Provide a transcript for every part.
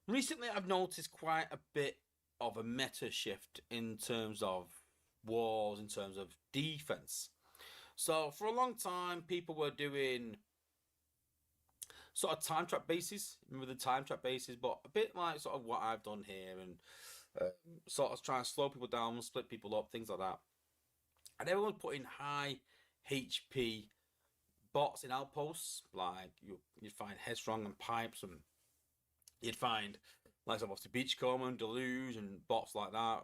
Recently, I've noticed quite a bit of a meta shift in terms of wars, in terms of defense. So, for a long time, people were doing sort of time trap bases. Remember the time trap bases, but a bit like sort of what I've done here, and sort of trying to slow people down, split people up, things like that. And everyone putting high HP bots in outposts, like you'd find Headstrong and Pipes, and you'd find like obviously Beachcomber and Deluge and bots like that,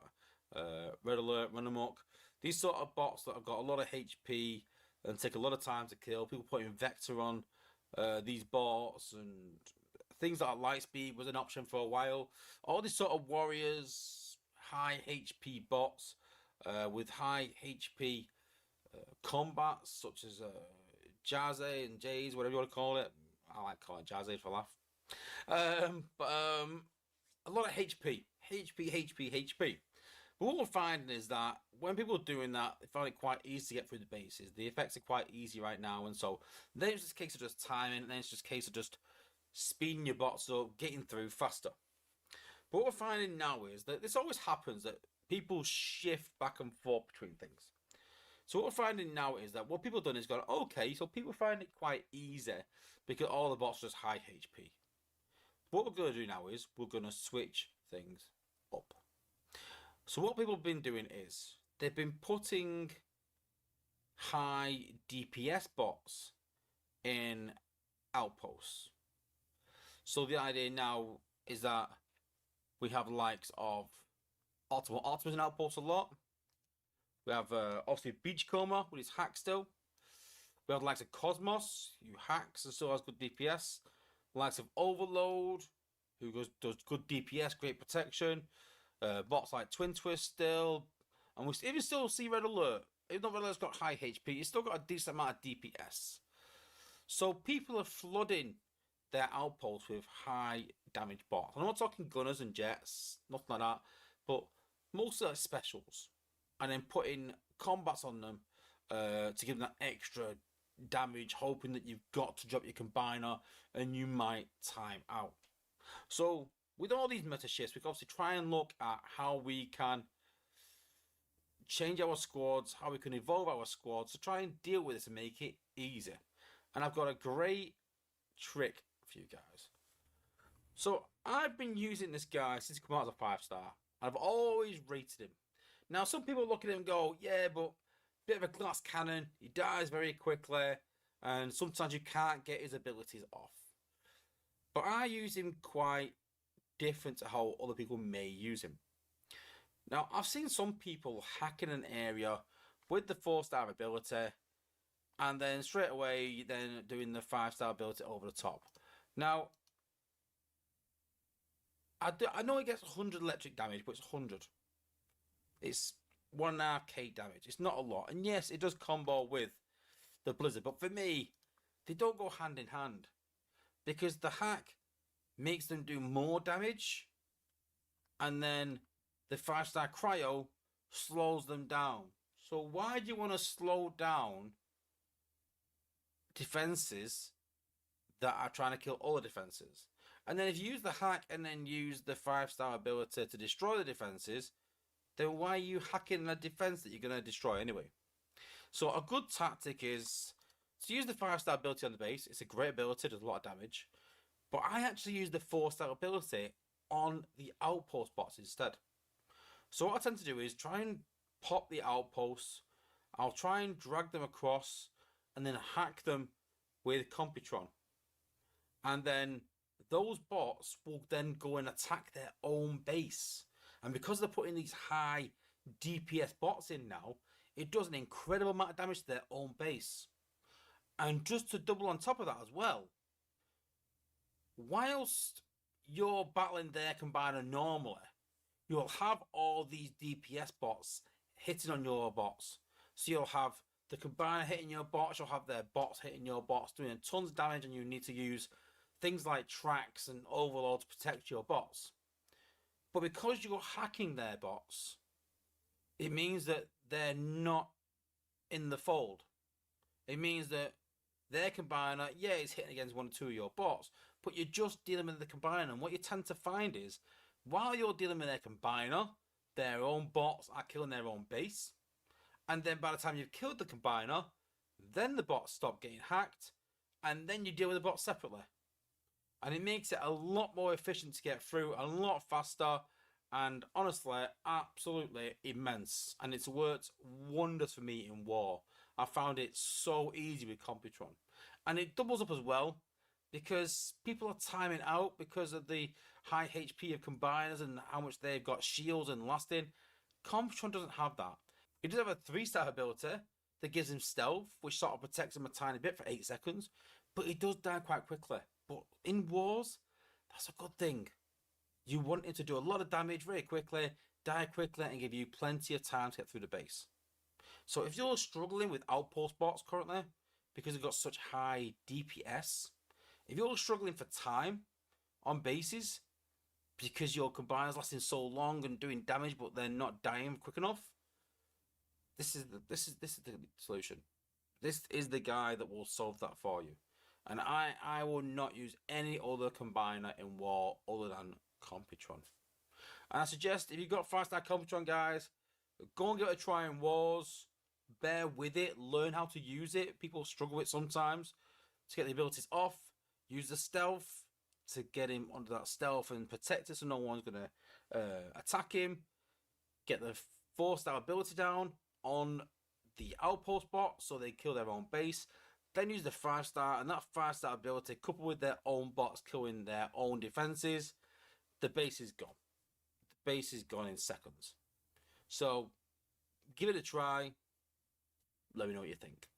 Red Alert, Run Amok. These sort of bots that have got a lot of HP and take a lot of time to kill. People putting Vector on these bots and things like Lightspeed was an option for a while. All these sort of warriors, high HP bots with high HP combats such as Jazzy and Jays, whatever you want to call it. I like calling it Jazzy for a laugh. But a lot of HP, HP, HP, HP. But what we're finding is that when people are doing that, they find it quite easy to get through the bases. The effects are quite easy right now, and so then it's just a case of just timing, and then it's just a case of just speeding your bots up, getting through faster. But what we're finding now is that this always happens that people shift back and forth between things. So what we're finding now is that what people have done is gone, okay, so people find it quite easy because all the bots are just high HP. What we're going to do now is we're going to switch things up. So what people have been doing is they've been putting high DPS bots in outposts. So the idea now is that we have the likes of Optimus in outposts a lot. We have obviously Beachcomber with his hack still. We have the likes of Cosmos, who hacks and still has good DPS. The likes of Overload, who does good DPS, great protection. Bots like Twin Twist still. And we even still see Red Alert. Even though Red Alert's got high HP, it's still got a decent amount of DPS. So people are flooding their outposts with high damage bots. I'm not talking gunners and jets, nothing like that. But mostly like specials. And then putting combats on them to give them that extra damage, hoping that you've got to drop your combiner and you might time out. So with all these meta shifts, we can obviously try and look at how we can change our squads, how we can evolve our squads to try and deal with this and make it easy. And I've got a great trick for you guys. So I've been using this guy since he came out as a 5-star. I've always rated him. Now some people look at him and go, yeah, but bit of a glass cannon, he dies very quickly, and sometimes you can't get his abilities off. But I use him quite different to how other people may use him. Now, I've seen some people hacking an area with the 4-star ability, and then straight away then doing the 5-star ability over the top. Now, I know it gets 100 electric damage, but it's 100. It's 1.5k damage. It's not a lot. And yes, it does combo with the Blizzard, but for me, they don't go hand in hand. Because the hack makes them do more damage, and then the 5-star cryo slows them down. So why do you want to slow down defenses that are trying to kill all the defenses? And then if you use the hack and then use the 5-star ability to destroy the defenses, then why are you hacking a defense that you're going to destroy anyway? So a good tactic is to use the 5-star ability on the base. It's a great ability, does a lot of damage. But I actually use the 4-star ability on the outpost bots instead. So what I tend to do is try and pop the outposts. I'll try and drag them across and then hack them with Computron. And then those bots will then go and attack their own base. And because they're putting these high DPS bots in now, it does an incredible amount of damage to their own base. And just to double on top of that as well, whilst you're battling their combiner normally, you'll have all these DPS bots hitting on your bots. So you'll have the combiner hitting your bots, you'll have their bots hitting your bots, doing tons of damage, and you need to use things like tracks and overload to protect your bots. But because you're hacking their bots, it means that they're not in the fold. It means that their combiner, yeah, is hitting against 1 or 2 of your bots, but you're just dealing with the combiner. And what you tend to find is, while you're dealing with their combiner, their own bots are killing their own base. And then by the time you've killed the combiner, then the bots stop getting hacked, and then you deal with the bots separately. And it makes it a lot more efficient to get through, a lot faster, and honestly, absolutely immense. And it's worked wonders for me in War. I found it so easy with Computron. And it doubles up as well, because people are timing out because of the high HP of combiners and how much they've got shields and lasting. Computron doesn't have that. He does have a 3-star ability that gives him stealth, which sort of protects him a tiny bit for 8 seconds, but he does die quite quickly. But in Wars, that's a good thing. You want him to do a lot of damage very quickly, die quickly, and give you plenty of time to get through the base. So if you're struggling with outpost bots currently, because they've got such high DPS, if you're struggling for time on bases, because your combiners lasting so long and doing damage but they're not dying quick enough, this is the solution. This is the guy that will solve that for you. And I will not use any other combiner in War other than Computron. And I suggest if you've got 5-star Computron, guys, go and give it a try in Wars. Bear with it. Learn how to use it. People struggle with it sometimes. To get the abilities off, use the stealth to get him under that stealth and protect it so no one's going to attack him. Get the 4-star ability down on the outpost bot so they kill their own base. Then use the 5-star, and that 5-star ability coupled with their own bots killing their own defenses, the base is gone. The base is gone in seconds. So give it a try. Let me know what you think.